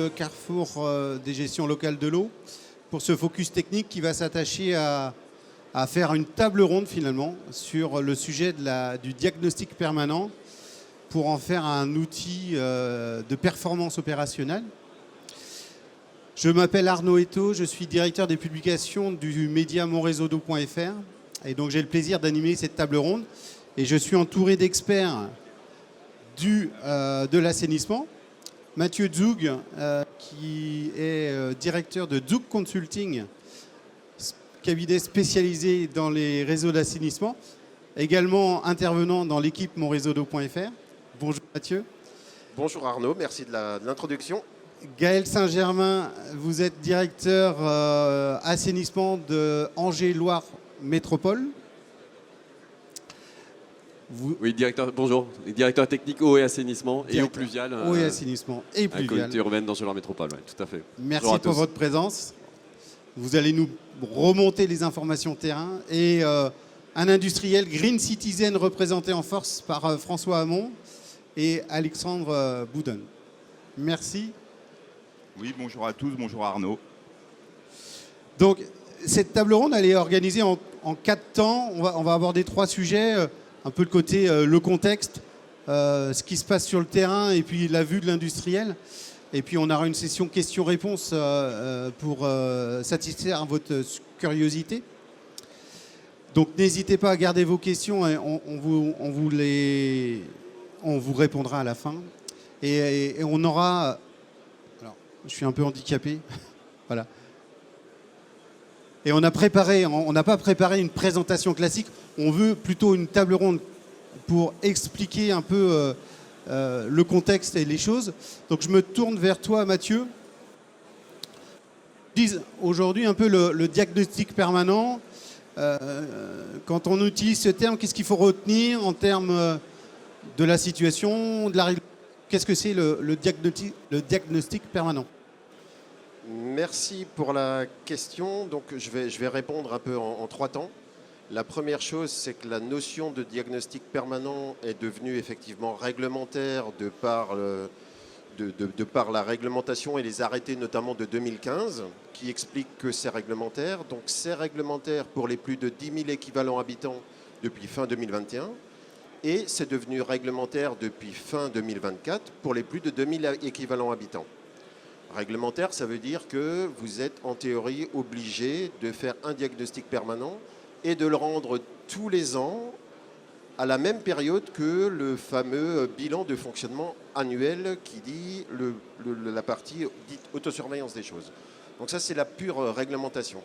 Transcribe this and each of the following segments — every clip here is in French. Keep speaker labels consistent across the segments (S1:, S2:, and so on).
S1: le carrefour des gestions locales de l'eau pour ce focus technique qui va s'attacher à faire une table ronde finalement sur le sujet du diagnostic permanent pour en faire un outil de performance opérationnelle. Je m'appelle Arnaud Eto, je suis directeur des publications du média monréseaudeau.fr et donc j'ai le plaisir d'animer cette table ronde et je suis entouré d'experts de l'assainissement. Mathieu Zug, qui est directeur de Zug Consulting, cabinet spécialisé dans les réseaux d'assainissement, également intervenant dans l'équipe monréseaudeau.fr. Bonjour Mathieu.
S2: Bonjour Arnaud, merci de l'introduction.
S1: Gaël Saint-Germain, vous êtes directeur assainissement de Angers-Loire Métropole.
S3: Oui, bonjour. Directeur technique eau et assainissement et eau pluviale.
S1: Eau et assainissement et pluviale.
S3: À Communauté urbaine d'Angers-Loire Métropole, oui, tout à fait.
S1: Merci pour votre présence. Vous allez nous remonter les informations terrain et un industriel Green Citizen représenté en force par François Hamon et Alexandre Boudon. Merci.
S4: Oui, bonjour à tous, bonjour Arnaud.
S1: Donc, cette table ronde, elle est organisée en 4 temps. On va aborder 3 sujets, un peu le côté, le contexte, ce qui se passe sur le terrain et puis la vue de l'industriel. Et puis, on aura une session questions-réponses pour satisfaire votre curiosité. Donc, n'hésitez pas à garder vos questions et on vous répondra à la fin. Et on aura... Alors, je suis un peu handicapé. Voilà. Et on n'a pas préparé une présentation classique. On veut plutôt une table ronde pour expliquer un peu le contexte et les choses. Donc, je me tourne vers toi, Mathieu. Aujourd'hui, un peu le diagnostic permanent. Quand on utilise ce terme, qu'est-ce qu'il faut retenir en termes de la situation, de la réglementation? Qu'est-ce que c'est le diagnostic permanent?
S2: Merci pour la question. Donc, je vais répondre un peu en 3 temps. La première chose, c'est que la notion de diagnostic permanent est devenue effectivement réglementaire de par la réglementation et les arrêtés notamment de 2015 qui expliquent que c'est réglementaire. Donc, c'est réglementaire pour les plus de 10 000 équivalents habitants depuis fin 2021. Et c'est devenu réglementaire depuis fin 2024 pour les plus de 2000 équivalents habitants. Réglementaire, ça veut dire que vous êtes en théorie obligé de faire un diagnostic permanent et de le rendre tous les ans à la même période que le fameux bilan de fonctionnement annuel qui dit la partie dite autosurveillance des choses. Donc ça, c'est la pure réglementation.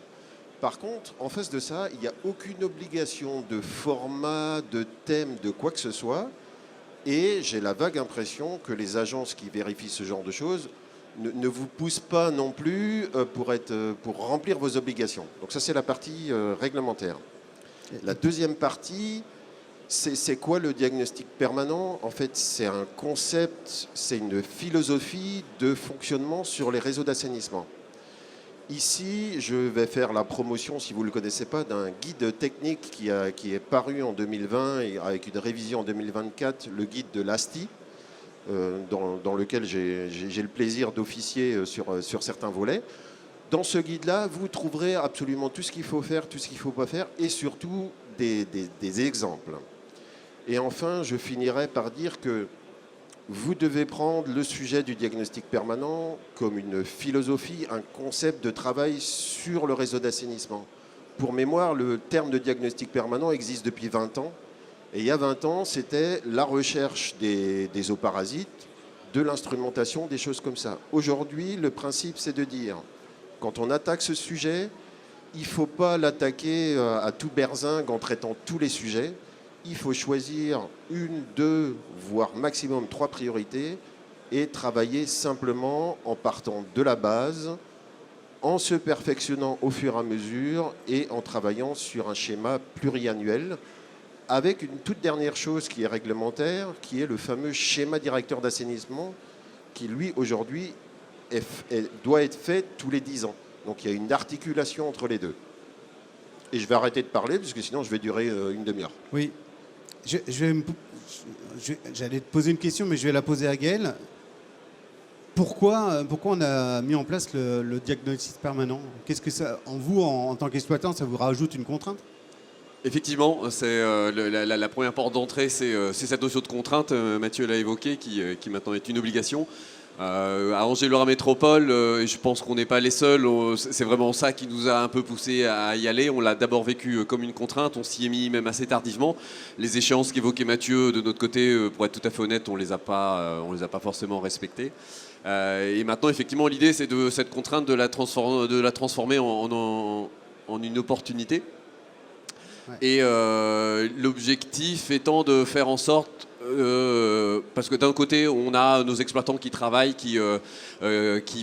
S2: Par contre, en face de ça, il n'y a aucune obligation de format, de thème, de quoi que ce soit. Et j'ai la vague impression que les agences qui vérifient ce genre de choses ne vous poussent pas non plus pour remplir vos obligations. Donc ça, c'est la partie réglementaire. La deuxième partie, c'est quoi le diagnostic permanent? En fait, c'est un concept, c'est une philosophie de fonctionnement sur les réseaux d'assainissement. Ici, je vais faire la promotion, si vous ne le connaissez pas, d'un guide technique qui est paru en 2020 et avec une révision en 2024, le guide de l'ASTI, dans lequel j'ai le plaisir d'officier sur certains volets. Dans ce guide-là, vous trouverez absolument tout ce qu'il faut faire, tout ce qu'il ne faut pas faire et surtout des exemples. Et enfin, je finirai par dire que vous devez prendre le sujet du diagnostic permanent comme une philosophie, un concept de travail sur le réseau d'assainissement. Pour mémoire, le terme de diagnostic permanent existe depuis 20 ans. Et il y a 20 ans, c'était la recherche des eaux parasites, de l'instrumentation, des choses comme ça. Aujourd'hui, le principe, c'est de dire, quand on attaque ce sujet, il ne faut pas l'attaquer à tout berzingue en traitant tous les sujets. Il faut choisir 1, 2, voire maximum 3 priorités et travailler simplement en partant de la base, en se perfectionnant au fur et à mesure et en travaillant sur un schéma pluriannuel avec une toute dernière chose qui est réglementaire, qui est le fameux schéma directeur d'assainissement qui, lui, aujourd'hui, doit être fait tous les 10 ans. Donc il y a une articulation entre les deux. Et je vais arrêter de parler, parce que sinon je vais durer une demi-heure.
S1: Oui. J'allais te poser une question, mais je vais la poser à Gaël. Pourquoi on a mis en place le diagnostic permanent? Qu'est-ce que ça, en tant qu'exploitant, ça vous rajoute une contrainte?
S3: Effectivement, c'est la première porte d'entrée, c'est cette notion de contrainte. Mathieu l'a évoqué, qui maintenant est une obligation. À Angers-Lorrain Métropole, je pense qu'on n'est pas les seuls. C'est vraiment ça qui nous a un peu poussé à y aller. On l'a d'abord vécu comme une contrainte. On s'y est mis même assez tardivement. Les échéances qu'évoquait Mathieu, de notre côté, pour être tout à fait honnête, on les a pas forcément respectées. Et maintenant, effectivement, l'idée, c'est de cette contrainte de la transformer en une opportunité. Ouais. Et l'objectif étant de faire en sorte, parce que d'un côté, on a nos exploitants qui travaillent, qui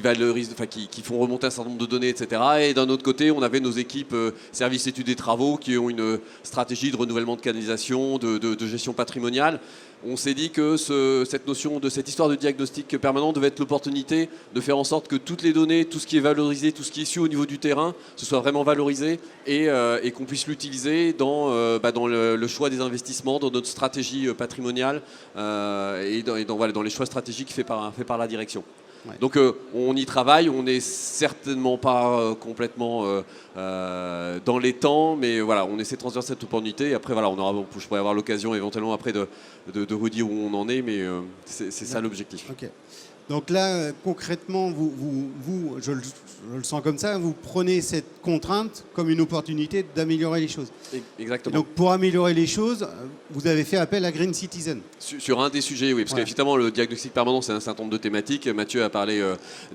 S3: valorisent, qui font remonter un certain nombre de données, etc. Et d'un autre côté, on avait nos équipes services études et travaux qui ont une stratégie de renouvellement de canalisation, de gestion patrimoniale. On s'est dit que cette notion de cette histoire de diagnostic permanent devait être l'opportunité de faire en sorte que toutes les données, tout ce qui est valorisé, tout ce qui est issu au niveau du terrain, ce soit vraiment valorisé et qu'on puisse l'utiliser dans le choix des investissements, dans notre stratégie patrimoniale et dans les choix stratégiques faits par la direction. Ouais. Donc on y travaille, on n'est certainement pas complètement dans les temps, mais voilà, on essaie de transverser cette opportunité. Et après, voilà, je pourrais avoir l'occasion éventuellement après de redire où on en est, mais c'est ça l'objectif.
S1: Okay. Donc là, concrètement, vous je le sens comme ça, vous prenez cette contrainte comme une opportunité d'améliorer les choses.
S3: Exactement.
S1: Et donc pour améliorer les choses, vous avez fait appel à Green Citizen.
S3: Sur un des sujets, oui, parce qu'effectivement, le diagnostic permanent, c'est un certain nombre de thématiques. Mathieu a parlé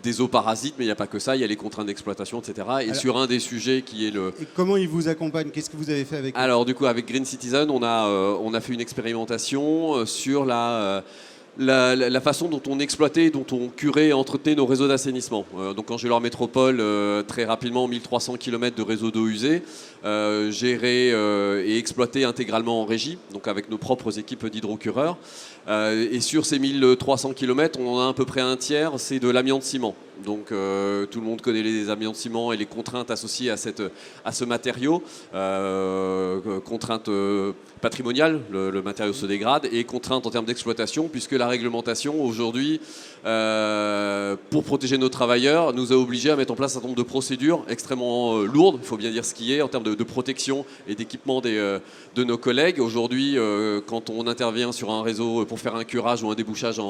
S3: des eaux parasites, mais il n'y a pas que ça, il y a les contraintes d'exploitation, etc. Et alors, sur un des sujets qui est le...
S1: Et comment il vous accompagne? Qu'est-ce que vous avez fait avec eux?
S3: Alors du coup, avec Green Citizen, on a fait une expérimentation sur la façon dont on exploitait, dont on curait et entretenait nos réseaux d'assainissement. Donc Angers-Lorrain Métropole, très rapidement, 1300 km de réseaux d'eau usée, gérés et exploités intégralement en régie, donc avec nos propres équipes d'hydrocureurs. Et sur ces 1300 km, on en a à peu près un tiers, c'est de l'amiante-ciment. Donc tout le monde connaît les amiantes-ciment et les contraintes associées à ce matériau. Contraintes patrimoniales, le matériau se dégrade, et contraintes en termes d'exploitation, puisque la réglementation aujourd'hui, pour protéger nos travailleurs, nous a obligés à mettre en place un certain nombre de procédures extrêmement lourdes, il faut bien dire ce qui est, en termes de protection et d'équipement de nos collègues. Aujourd'hui, quand on intervient sur un réseau pour faire un curage ou un débouchage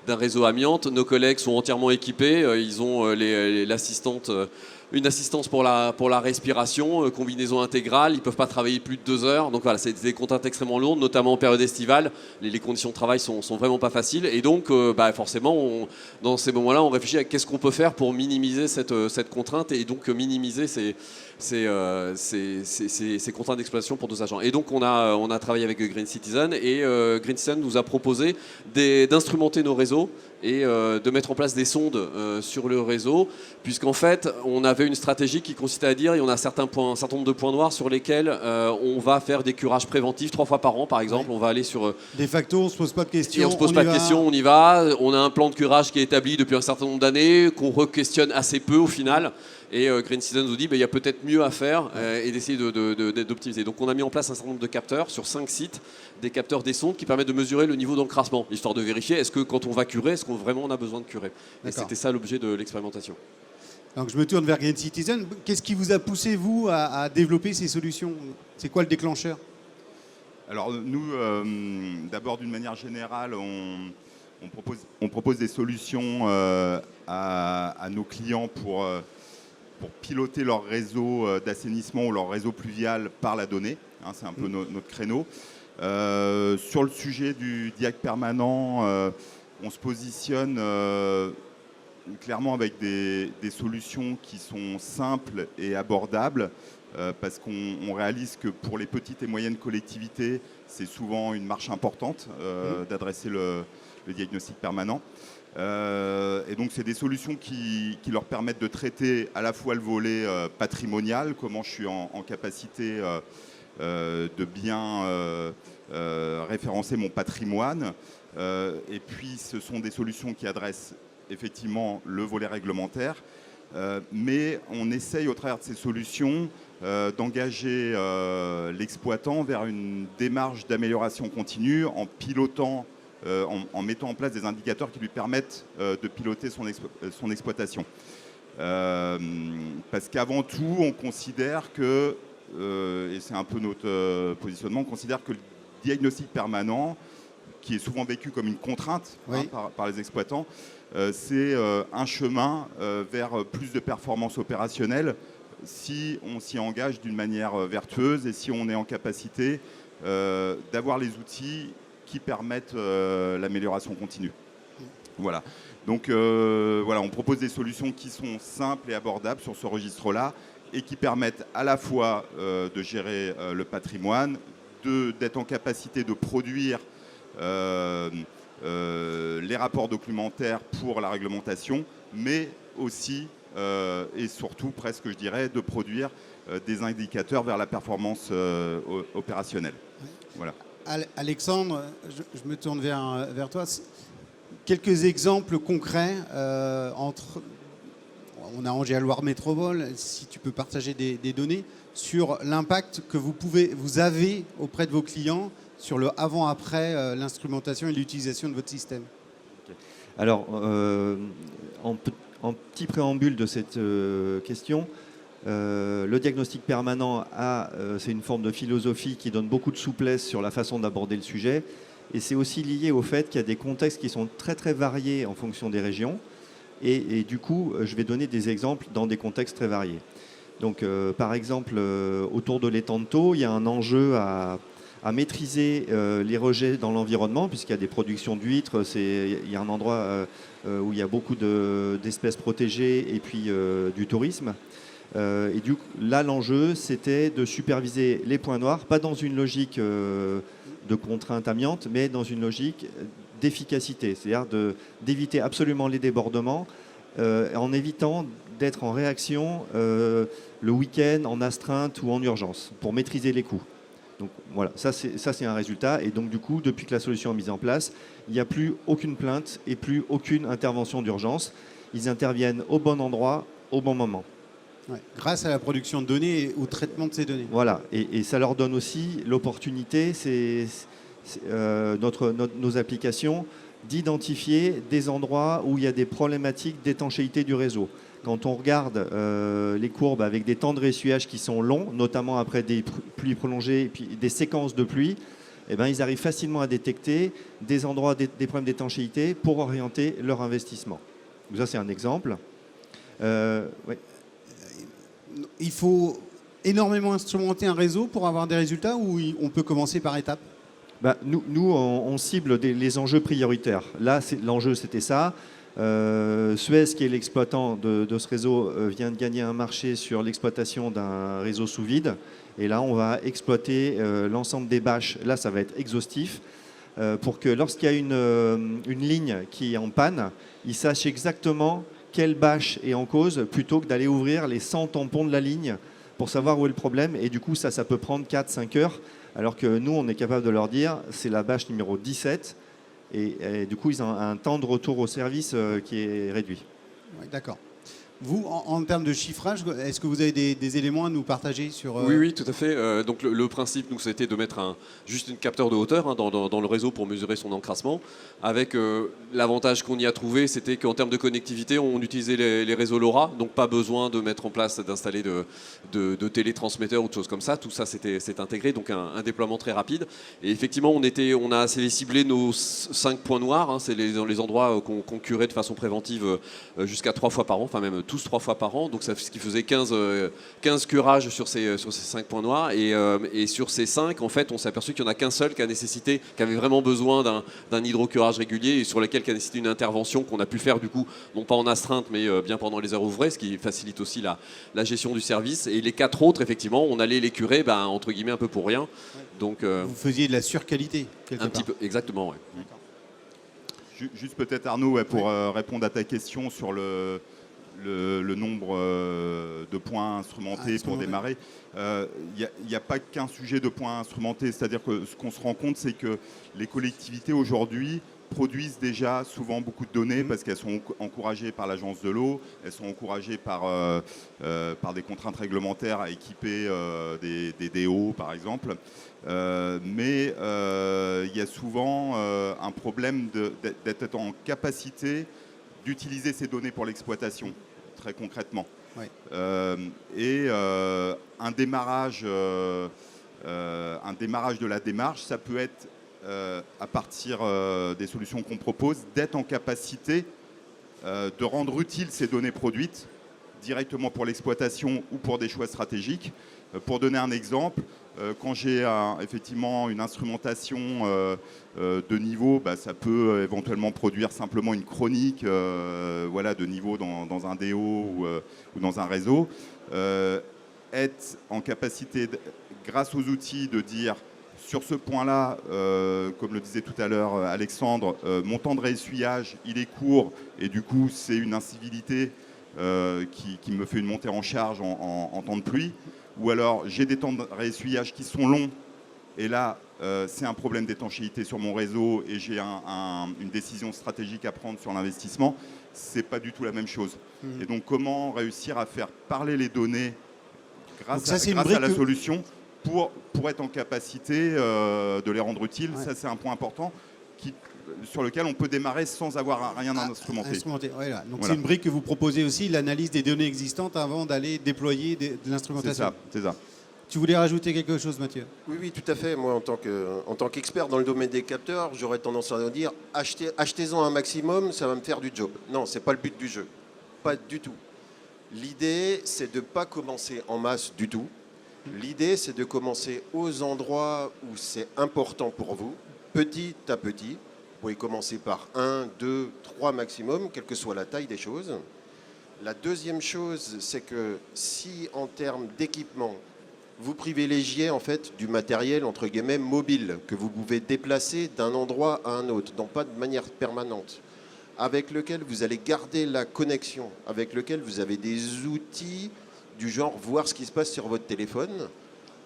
S3: d'un réseau amiante, nos collègues sont entièrement équipés, ils ont une assistance pour la respiration, combinaison intégrale, ils ne peuvent pas travailler plus de 2 heures. Donc voilà, c'est des contraintes extrêmement lourdes, notamment en période estivale. Les conditions de travail sont vraiment pas faciles. Et donc, forcément, dans ces moments-là, on réfléchit à qu'est-ce qu'on peut faire pour minimiser cette contrainte et donc minimiser ces contraintes d'exploitation pour nos agents. Et donc, on a travaillé avec Green Citizen et Green Citizen nous a proposé d'instrumenter nos réseaux et de mettre en place des sondes sur le réseau, puisqu'en fait, on avait une stratégie qui consistait à dire il y en a un certain nombre de points noirs sur lesquels on va faire des curages préventifs 3 fois par an, par exemple. Oui. On va aller sur...
S1: De facto, on ne se pose pas de questions.
S3: Et on ne se pose pas de questions, on y va. On a un plan de curage qui est établi depuis un certain nombre d'années, qu'on re-questionne assez peu au final. Et Green Citizen nous dit il y a peut-être mieux à faire et d'essayer d'optimiser. Donc on a mis en place un certain nombre de capteurs sur 5 sites, des capteurs des sondes qui permettent de mesurer le niveau d'encrassement, histoire de vérifier est-ce que quand on va curer, est-ce qu'on vraiment on a besoin de curer. Et c'était ça l'objet de l'expérimentation.
S1: Donc je me tourne vers Green Citizen. Qu'est-ce qui vous a poussé, vous, à développer ces solutions? C'est quoi le déclencheur?
S4: Alors nous, d'abord d'une manière générale, on propose des solutions à nos clients pour piloter leur réseau d'assainissement ou leur réseau pluvial par la donnée. C'est un peu notre créneau. Sur le sujet du diag permanent, on se positionne clairement avec des solutions qui sont simples et abordables parce qu'on réalise que pour les petites et moyennes collectivités, c'est souvent une marche importante d'adresser le diagnostic permanent. Et donc c'est des solutions qui leur permettent de traiter à la fois le volet patrimonial, comment je suis en capacité de bien référencer mon patrimoine, et puis ce sont des solutions qui adressent effectivement le volet réglementaire, mais on essaye au travers de ces solutions d'engager l'exploitant vers une démarche d'amélioration continue en pilotant en mettant en place des indicateurs qui lui permettent de piloter son exploitation. Parce qu'avant tout, on considère que, et c'est un peu notre positionnement, on considère que le diagnostic permanent, qui est souvent vécu comme une contrainte par les exploitants, c'est un chemin vers plus de performance opérationnelle si on s'y engage d'une manière vertueuse et si on est en capacité d'avoir les outils qui permettent l'amélioration continue. Voilà. Donc voilà, on propose des solutions qui sont simples et abordables sur ce registre-là et qui permettent à la fois de gérer le patrimoine, d'être en capacité de produire les rapports documentaires pour la réglementation, mais aussi et surtout, presque je dirais, de produire des indicateurs vers la performance opérationnelle. Voilà.
S1: Alexandre, je me tourne vers toi. Quelques exemples concrets on a Angers à Loire Métropole, si tu peux partager des données sur l'impact que vous avez auprès de vos clients sur le avant-après l'instrumentation et l'utilisation de votre système.
S5: Alors, en petit préambule de cette question, le diagnostic permanent c'est une forme de philosophie qui donne beaucoup de souplesse sur la façon d'aborder le sujet. Et c'est aussi lié au fait qu'il y a des contextes qui sont très très variés en fonction des régions. Et du coup, je vais donner des exemples dans des contextes très variés. Donc, par exemple, autour de l'étang de Thau, il y a un enjeu à maîtriser les rejets dans l'environnement, puisqu'il y a des productions d'huîtres. Il y a un endroit où il y a beaucoup d'espèces protégées et puis du tourisme. Et du coup, là, l'enjeu, c'était de superviser les points noirs, pas dans une logique de contrainte amiante, mais dans une logique d'efficacité, c'est-à-dire d'éviter absolument les débordements en évitant d'être en réaction le week-end, en astreinte ou en urgence, pour maîtriser les coûts. Donc voilà, ça c'est un résultat. Et donc du coup, depuis que la solution est mise en place, il n'y a plus aucune plainte et plus aucune intervention d'urgence. Ils interviennent au bon endroit, au bon moment.
S1: Ouais, grâce à la production de données et au traitement de ces données.
S5: Voilà, et ça leur donne aussi l'opportunité, nos applications, d'identifier des endroits où il y a des problématiques d'étanchéité du réseau. Quand on regarde les courbes avec des temps de ressuyage qui sont longs, notamment après des pluies prolongées et puis des séquences de pluie, eh ben, ils arrivent facilement à détecter des endroits, des problèmes d'étanchéité pour orienter leur investissement. Donc ça, c'est un exemple. Ouais.
S1: Il faut énormément instrumenter un réseau pour avoir des résultats ou on peut commencer par étapes?
S5: Nous, on cible les enjeux prioritaires. Là, l'enjeu, c'était ça. Suez, qui est l'exploitant de ce réseau, vient de gagner un marché sur l'exploitation d'un réseau sous vide. Et là, on va exploiter l'ensemble des bâches. Là, ça va être exhaustif pour que lorsqu'il y a une ligne qui est en panne, ils sachent exactement quelle bâche est en cause plutôt que d'aller ouvrir les 100 tampons de la ligne pour savoir où est le problème. Et du coup, ça peut prendre 4-5 heures. Alors que nous, on est capable de leur dire, c'est la bâche numéro 17. Et du coup, ils ont un temps de retour au service qui est réduit.
S1: Ouais, d'accord. Vous, en termes de chiffrage, est-ce que vous avez des éléments à nous partager sur...
S3: Oui, tout à fait. Donc le principe, nous, c'était de mettre juste un capteur de hauteur dans le réseau pour mesurer son encrassement. Avec l'avantage qu'on y a trouvé, c'était qu'en termes de connectivité, on utilisait les réseaux LoRa, donc pas besoin de mettre en place, d'installer de télétransmetteurs ou de choses comme ça. Tout ça, c'est intégré, donc un déploiement très rapide. Et effectivement, on a assez ciblé nos 5 points noirs. Hein, c'est les endroits qu'on curait de façon préventive jusqu'à 3 fois par an, enfin même tous 3 fois par an, donc ce qui faisait 15 curages sur ces 5 points noirs, et sur ces 5, en fait, on s'est aperçu qu'il n'y en a qu'un seul qui avait vraiment besoin d'un hydrocurage régulier et sur lequel qui a nécessité une intervention qu'on a pu faire du coup, non pas en astreinte, mais bien pendant les heures ouvrées, ce qui facilite aussi la gestion du service. Et les 4 autres, effectivement, on allait les curer, entre guillemets, un peu pour rien. Donc,
S1: vous faisiez de la surqualité, quelque
S3: part. Petit peu, exactement, ouais.
S4: Juste peut-être Arnaud, pour répondre à ta question sur le nombre de points instrumentés pour démarrer. Il n'y a pas qu'un sujet de points instrumentés. C'est-à-dire que ce qu'on se rend compte, c'est que les collectivités aujourd'hui produisent déjà souvent beaucoup de données parce qu'elles sont encouragées par l'agence de l'eau, elles sont encouragées par des contraintes réglementaires à équiper des DO par exemple. Mais il y a souvent un problème d'être en capacité d'utiliser ces données pour l'exploitation, très concrètement.
S1: Ouais.
S4: Un démarrage de la démarche, ça peut être, à partir des solutions qu'on propose, d'être en capacité de rendre utiles ces données produites directement pour l'exploitation ou pour des choix stratégiques. Pour donner un exemple, quand j'ai effectivement une instrumentation de niveau, ça peut éventuellement produire simplement une chronique de niveau dans un DO ou dans un réseau. Être en capacité, grâce aux outils, de dire sur ce point-là, comme le disait tout à l'heure Alexandre, mon temps de réessuyage, il est court et du coup c'est une incivilité qui me fait une montée en charge en temps de pluie. Ou alors j'ai des temps de réessuyage qui sont longs et là c'est un problème d'étanchéité sur mon réseau et j'ai une décision stratégique à prendre sur l'investissement. C'est pas du tout la même chose. Et donc comment réussir à faire parler les données grâce à la solution pour être en capacité de les rendre utiles. Ouais. Ça c'est un point important sur lequel on peut démarrer sans avoir rien à instrumenter.
S1: Voilà. Donc voilà. C'est une brique que vous proposez aussi, l'analyse des données existantes avant d'aller déployer de l'instrumentation.
S4: C'est ça.
S1: Tu voulais rajouter quelque chose, Mathieu ?
S2: Oui, tout à fait. Moi, en tant qu'expert dans le domaine des capteurs, j'aurais tendance à dire achetez-en un maximum, ça va me faire du job. Non, c'est pas le but du jeu. Pas du tout. L'idée, c'est de ne pas commencer en masse du tout. L'idée, c'est de commencer aux endroits où c'est important pour vous, petit à petit. Vous pouvez commencer par 1, 2, 3 maximum, quelle que soit la taille des choses. La deuxième chose, c'est que si en termes d'équipement, vous privilégiez en fait du matériel entre guillemets mobile que vous pouvez déplacer d'un endroit à un autre, donc pas de manière permanente, avec lequel vous allez garder la connexion, avec lequel vous avez des outils du genre voir ce qui se passe sur votre téléphone,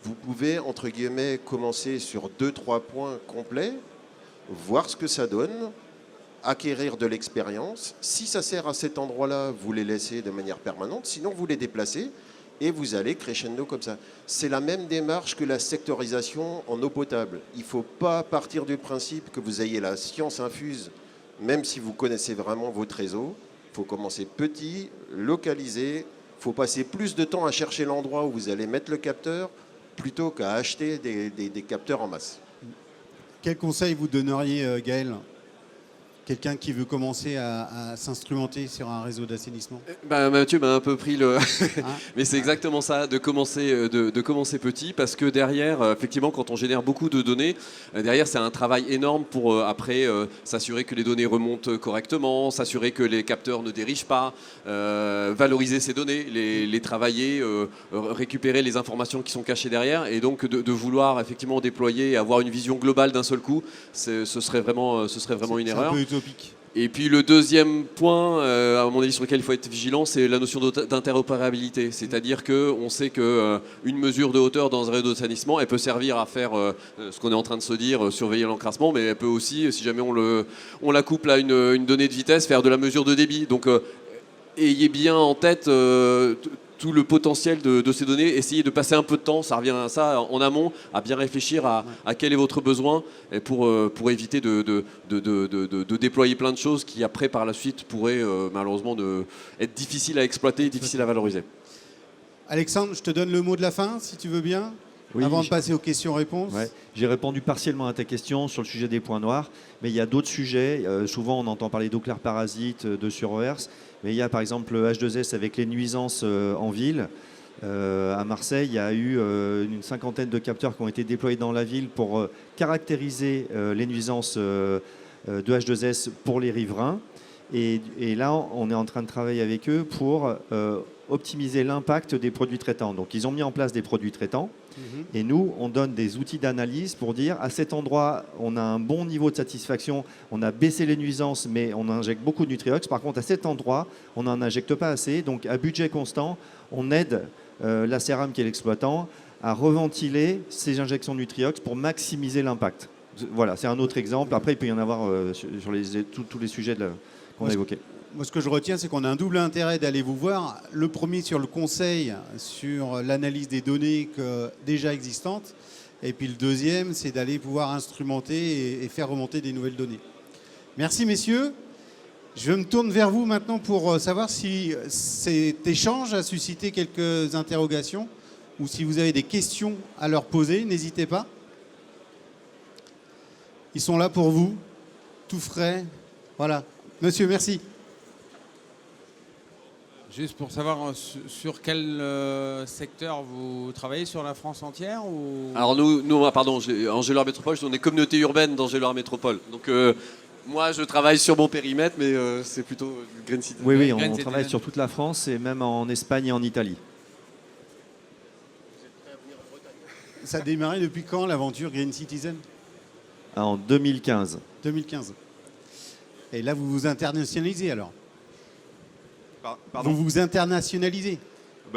S2: vous pouvez entre guillemets commencer sur 2-3 points complets, voir ce que ça donne, acquérir de l'expérience. Si ça sert à cet endroit-là, vous les laissez de manière permanente, sinon vous les déplacez et vous allez crescendo comme ça. C'est la même démarche que la sectorisation en eau potable. Il ne faut pas partir du principe que vous ayez la science infuse, même si vous connaissez vraiment votre réseau. Il faut commencer petit, localiser. Il faut passer plus de temps à chercher l'endroit où vous allez mettre le capteur plutôt qu'à acheter des capteurs en masse.
S1: Quel conseil vous donneriez, Gaël ? Quelqu'un qui veut commencer à s'instrumenter sur un réseau d'assainissement ?
S3: Mathieu m'a un peu pris le... Mais c'est exactement ça, de commencer petit, parce que derrière, effectivement, quand on génère beaucoup de données, derrière, c'est un travail énorme pour après s'assurer que les données remontent correctement, s'assurer que les capteurs ne dérivent pas, valoriser ces données, les travailler, récupérer les informations qui sont cachées derrière, et donc de vouloir effectivement déployer et avoir une vision globale d'un seul coup, ce serait vraiment une erreur. Et puis le deuxième point, à mon avis, sur lequel il faut être vigilant, c'est la notion d'interopérabilité. C'est-à-dire qu'on sait qu'une mesure de hauteur dans un réseau d'assainissement, elle peut servir à faire ce qu'on est en train de se dire, surveiller l'encrassement, mais elle peut aussi, si jamais on la couple à une donnée de vitesse, faire de la mesure de débit. Donc ayez bien en tête tout le potentiel de ces données, essayez de passer un peu de temps, ça revient à ça, en amont, à bien réfléchir à quel est votre besoin et pour éviter de déployer plein de choses qui après par la suite pourraient malheureusement être difficiles à exploiter, difficiles à valoriser.
S1: Alexandre, je te donne le mot de la fin si tu veux bien, avant de passer aux questions-réponses. Ouais.
S5: J'ai répondu partiellement à ta question sur le sujet des points noirs, mais il y a d'autres sujets. Souvent on entend parler d'eau claire parasite, de surreverse. Mais il y a par exemple le H2S avec les nuisances en ville. À Marseille, il y a eu une cinquantaine de capteurs qui ont été déployés dans la ville pour caractériser les nuisances de H2S pour les riverains. Et là, on est en train de travailler avec eux pour optimiser l'impact des produits traitants. Donc ils ont mis en place des produits traitants. Et nous, on donne des outils d'analyse pour dire à cet endroit, on a un bon niveau de satisfaction, on a baissé les nuisances, mais on injecte beaucoup de Nutriox. Par contre, à cet endroit, on n'en injecte pas assez. Donc, à budget constant, on aide l'ACERAM, qui est l'exploitant, à reventiler ces injections de Nutriox pour maximiser l'impact. Voilà, c'est un autre exemple. Après, il peut y en avoir sur tous les sujets qu'on a évoqués.
S1: Moi, ce que je retiens, c'est qu'on a un double intérêt d'aller vous voir. Le premier sur le conseil, sur l'analyse des données déjà existantes. Et puis le deuxième, c'est d'aller pouvoir instrumenter et faire remonter des nouvelles données. Merci, messieurs. Je me tourne vers vous maintenant pour savoir si cet échange a suscité quelques interrogations ou si vous avez des questions à leur poser. N'hésitez pas. Ils sont là pour vous, tout frais. Voilà. Monsieur, merci.
S6: Juste pour savoir sur quel secteur vous travaillez, sur la France entière ou...
S3: Alors Angéloire Métropole, on est communauté urbaine d'Angéloire Métropole. Donc moi je travaille sur mon périmètre, mais c'est plutôt Green City.
S5: Oui, on travaille sur toute la France et même en Espagne et en Italie.
S1: Ça a démarré depuis quand l'aventure Green Citizen?
S5: En 2015.
S1: 2015. Et là, vous vous internationalisez alors?
S4: Pardon.
S1: Vous vous internationalisez?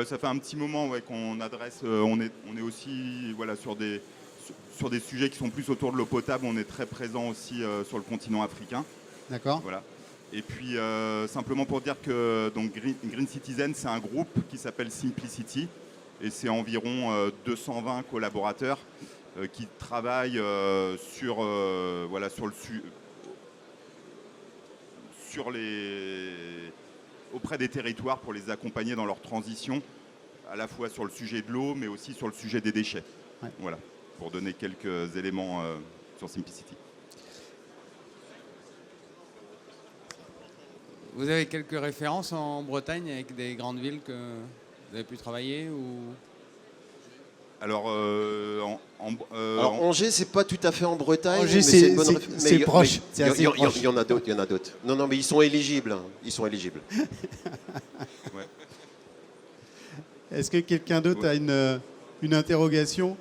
S4: Ça fait un petit moment qu'on adresse, on est aussi sur des sujets qui sont plus autour de l'eau potable, on est très présent aussi sur le continent africain.
S1: D'accord.
S4: Voilà. Et puis simplement pour dire que donc, Green Citizen, c'est un groupe qui s'appelle Simplicity et c'est environ 220 collaborateurs qui travaillent auprès des territoires pour les accompagner dans leur transition, à la fois sur le sujet de l'eau, mais aussi sur le sujet des déchets.
S1: Ouais.
S4: Voilà, pour donner quelques éléments sur Simplicity.
S6: Vous avez quelques références en Bretagne avec des grandes villes que vous avez pu travailler ou...
S4: Alors,
S2: Angers, c'est pas tout à fait en Bretagne.
S1: Angers,
S2: mais
S1: c'est
S2: une bonne
S1: c'est proche. C'est assez proche.
S2: Il y en a d'autres, il y en a d'autres. Non, mais ils sont éligibles. Ils sont éligibles.
S4: ouais.
S1: Est-ce que quelqu'un d'autre a une interrogation?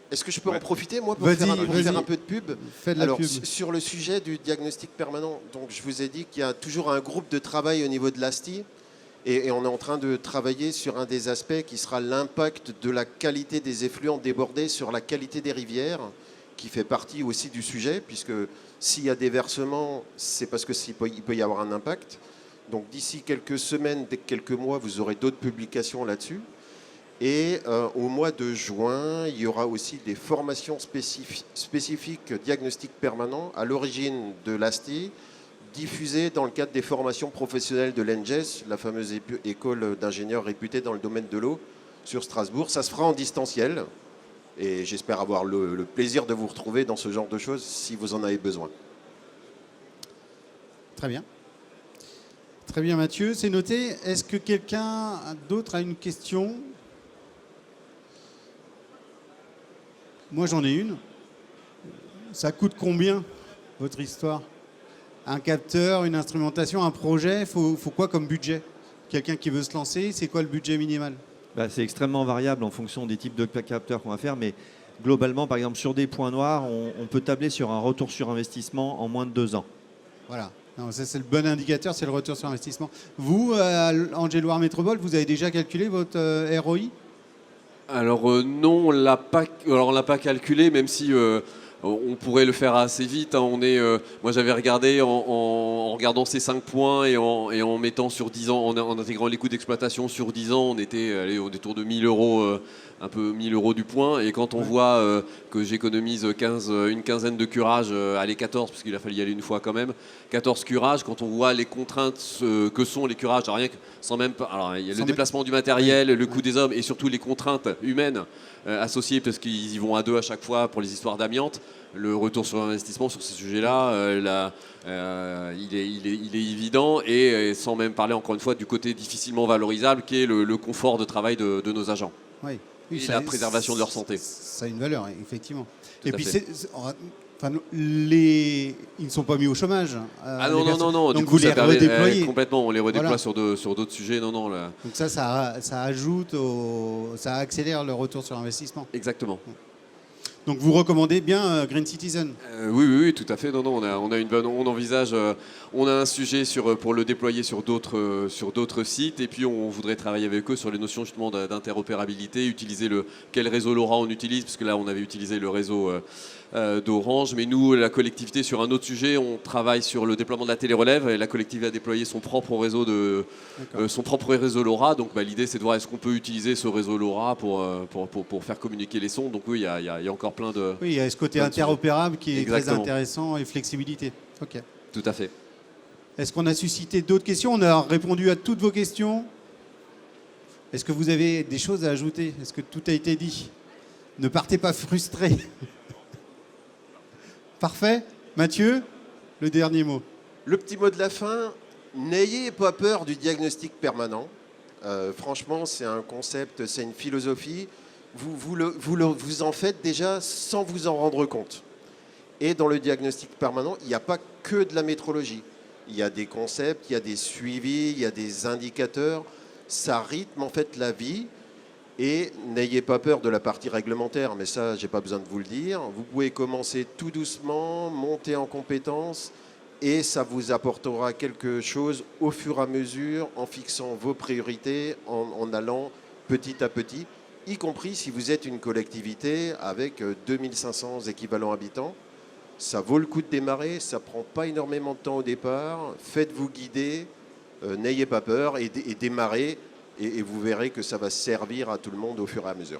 S2: Est-ce que je peux en profiter, moi, pour
S1: Vas-y,
S2: faire un peu de pub?
S1: Fais de la
S2: Alors,
S1: pub.
S2: sur le sujet du diagnostic permanent, donc je vous ai dit qu'il y a toujours un groupe de travail au niveau de l'ASTI. Et on est en train de travailler sur un des aspects qui sera l'impact de la qualité des effluents débordés sur la qualité des rivières, qui fait partie aussi du sujet, puisque s'il y a des versements, c'est parce qu'il peut y avoir un impact. Donc d'ici quelques semaines, dès quelques mois, vous aurez d'autres publications là-dessus. Et au mois de juin, il y aura aussi des formations spécifiques diagnostic permanent à l'origine de l'ASTI, diffusées dans le cadre des formations professionnelles de l'ENGES, la fameuse école d'ingénieurs réputée dans le domaine de l'eau sur Strasbourg. Ça se fera en distanciel et j'espère avoir le plaisir de vous retrouver dans ce genre de choses si vous en avez besoin.
S1: Très bien. Très bien, Mathieu, c'est noté. Est-ce que quelqu'un d'autre a une question? Moi, j'en ai une. Ça coûte combien, votre histoire? Un capteur, une instrumentation, un projet, faut quoi comme budget? Quelqu'un qui veut se lancer, c'est quoi le budget minimal?
S5: C'est extrêmement variable en fonction des types de capteurs qu'on va faire, mais globalement, par exemple, sur des points noirs, on peut tabler sur un retour sur investissement en moins de 2 ans.
S1: Voilà. Non, ça, c'est le bon indicateur, c'est le retour sur investissement. Vous, Angéloire Métropole, vous avez déjà calculé votre ROI?
S3: Alors non, on l'a pas calculé, même si on pourrait le faire assez vite. Hein. Moi, j'avais regardé en regardant ces 5 points et en mettant sur 10 ans, en intégrant les coûts d'exploitation sur 10 ans, on était au détour de 1 000 €, un peu 1 000 € du point. Et quand on voit que j'économise une quinzaine de curages, allez 14, parce qu'il a fallu y aller une fois quand même, 14 curages, quand on voit les contraintes que sont les curages, rien que sans même pas. Alors, il y a le déplacement du matériel, le coût des hommes et surtout les contraintes humaines associées, parce qu'ils y vont à 2 à chaque fois pour les histoires d'amiante. Le retour sur investissement sur ces sujets-là, il est évident, et sans même parler encore une fois du côté difficilement valorisable qui est le confort de travail de nos agents.
S1: Oui.
S3: Et la préservation de leur santé.
S1: Ça a une valeur, effectivement.
S3: Tout
S1: et
S3: à
S1: puis,
S3: fait.
S1: ils ne sont pas mis au chômage.
S3: Ah non.
S1: Donc
S3: Du coup,
S1: vous les
S3: ça permet
S1: redéployez.
S3: complètement. On les redéploie
S1: Voilà.
S3: sur d'autres sujets. Non. Là.
S1: Donc ça ajoute, ça accélère le retour sur investissement.
S3: Exactement.
S1: Donc vous recommandez bien Green Citizen?
S3: Oui, tout à fait. Non, on a une bonne, on envisage, on a un sujet pour le déployer sur d'autres sites, et puis on voudrait travailler avec eux sur les notions justement d'interopérabilité, utiliser quel réseau LoRa on utilise, parce que là on avait utilisé le réseau d'Orange, mais nous, la collectivité, sur un autre sujet, on travaille sur le déploiement de la télérelève, et la collectivité a déployé son propre réseau LoRa. Donc l'idée, c'est de voir est-ce qu'on peut utiliser ce réseau LoRa pour faire communiquer les sons. Donc oui, il y a encore plein de...
S1: Oui, il y a ce côté interopérable qui est
S3: Exactement.
S1: très intéressant, et flexibilité. Ok.
S3: Tout à fait.
S1: Est-ce qu'on a suscité d'autres questions? On a répondu à toutes vos questions. Est-ce que vous avez des choses à ajouter? Est-ce que tout a été dit? Ne partez pas frustrés. Parfait. Mathieu, le dernier mot.
S2: Le petit mot de la fin, n'ayez pas peur du diagnostic permanent. Franchement, c'est un concept, c'est une philosophie. Vous en faites déjà sans vous en rendre compte. Et dans le diagnostic permanent, il n'y a pas que de la métrologie. Il y a des concepts, il y a des suivis, il y a des indicateurs. Ça rythme en fait la vie. Et n'ayez pas peur de la partie réglementaire, mais ça, je n'ai pas besoin de vous le dire. Vous pouvez commencer tout doucement, monter en compétences, et ça vous apportera quelque chose au fur et à mesure, en fixant vos priorités, en allant petit à petit, y compris si vous êtes une collectivité avec 2500 équivalents habitants. Ça vaut le coup de démarrer, ça ne prend pas énormément de temps au départ. Faites-vous guider, n'ayez pas peur et démarrez. Et vous verrez que ça va servir à tout le monde au fur et à mesure.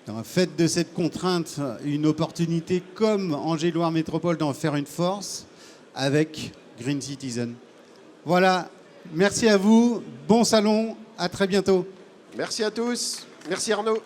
S1: Alors, faites de cette contrainte une opportunité, comme Angers-Loire Métropole, d'en faire une force avec Green Citizen. Voilà, merci à vous, bon salon, à très bientôt.
S2: Merci à tous, merci Arnaud.